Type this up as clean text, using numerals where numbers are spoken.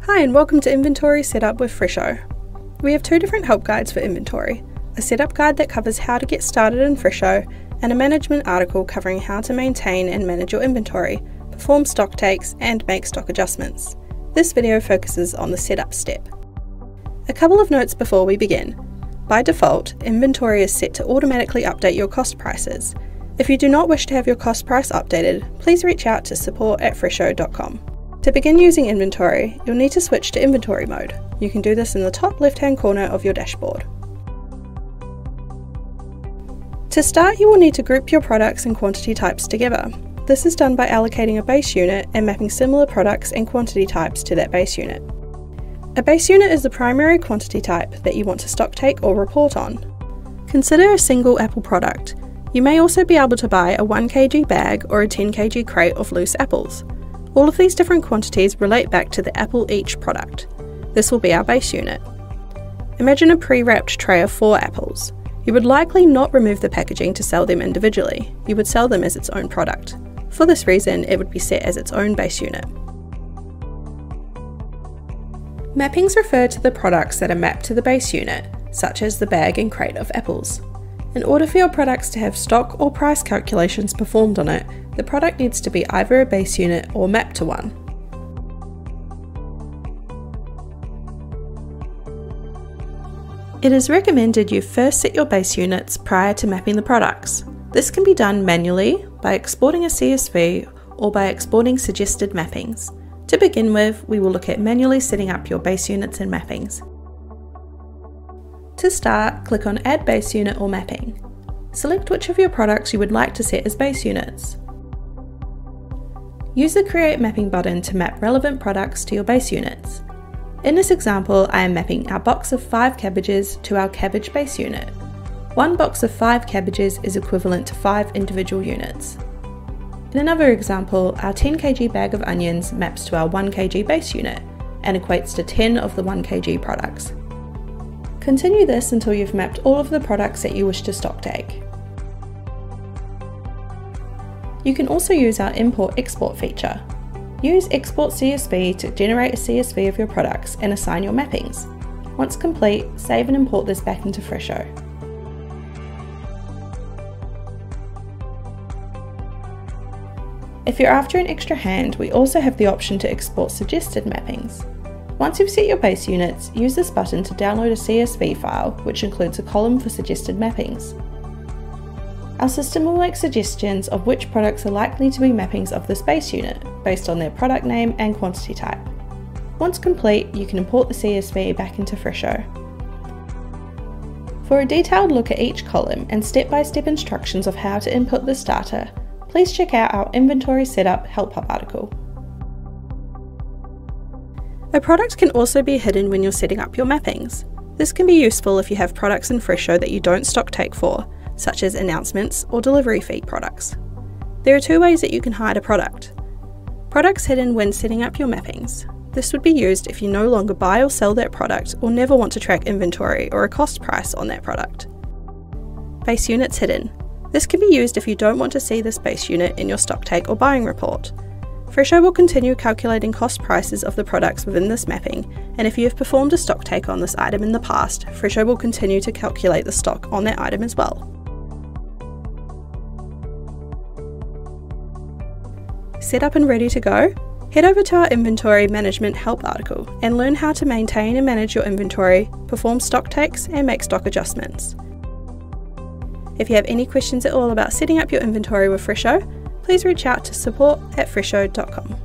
Hi and welcome to Inventory Setup with Fresho. We have two different help guides for inventory, a setup guide that covers how to get started in Fresho and a management article covering how to maintain and manage your inventory, perform stock takes and make stock adjustments. This video focuses on the setup step. A couple of notes before we begin. By default, inventory is set to automatically update your cost prices. If you do not wish to have your cost price updated, please reach out to support@fresho.com. To begin using inventory, you'll need to switch to inventory mode. You can do this in the top left-hand corner of your dashboard. To start, you will need to group your products and quantity types together. This is done by allocating a base unit and mapping similar products and quantity types to that base unit. A base unit is the primary quantity type that you want to stock take or report on. Consider a single apple product. You may also be able to buy a 1 kg bag or a 10 kg crate of loose apples. All of these different quantities relate back to the apple each product. This will be our base unit. Imagine a pre-wrapped tray of 4 apples. You would likely not remove the packaging to sell them individually. You would sell them as its own product. For this reason, it would be set as its own base unit. Mappings refer to the products that are mapped to the base unit, such as the bag and crate of apples. In order for your products to have stock or price calculations performed on it, the product needs to be either a base unit or mapped to one. It is recommended you first set your base units prior to mapping the products. This can be done manually by exporting a CSV or by exporting suggested mappings. To begin with, we will look at manually setting up your base units and mappings. To start, click on Add Base Unit or Mapping. Select which of your products you would like to set as base units. Use the Create Mapping button to map relevant products to your base units. In this example, I am mapping our box of 5 cabbages to our cabbage base unit. One box of 5 cabbages is equivalent to 5 individual units. In another example, our 10 kg bag of onions maps to our 1 kg base unit and equates to 10 of the 1 kg products. Continue this until you've mapped all of the products that you wish to stock take. You can also use our Import-Export feature. Use Export CSV to generate a CSV of your products and assign your mappings. Once complete, save and import this back into Fresho. If you're after an extra hand, we also have the option to export suggested mappings. Once you've set your base units, use this button to download a CSV file, which includes a column for suggested mappings. Our system will make suggestions of which products are likely to be mappings of this base unit, based on their product name and quantity type. Once complete, you can import the CSV back into Fresho. For a detailed look at each column and step-by-step instructions of how to input this data, please check out our Inventory Setup Help Hub article. A product can also be hidden when you're setting up your mappings. This can be useful if you have products in Fresho that you don't stock take for, such as announcements or delivery fee products. There are 2 ways that you can hide a product. Products hidden when setting up your mappings. This would be used if you no longer buy or sell that product or never want to track inventory or a cost price on that product. Base units hidden. This can be used if you don't want to see this base unit in your stock take or buying report. Fresho will continue calculating cost prices of the products within this mapping, and if you have performed a stock take on this item in the past, Fresho will continue to calculate the stock on that item as well. Set up and ready to go? Head over to our Inventory Management Help article and learn how to maintain and manage your inventory, perform stock takes, and make stock adjustments. If you have any questions at all about setting up your inventory with Fresho, please reach out to support@fresho.com.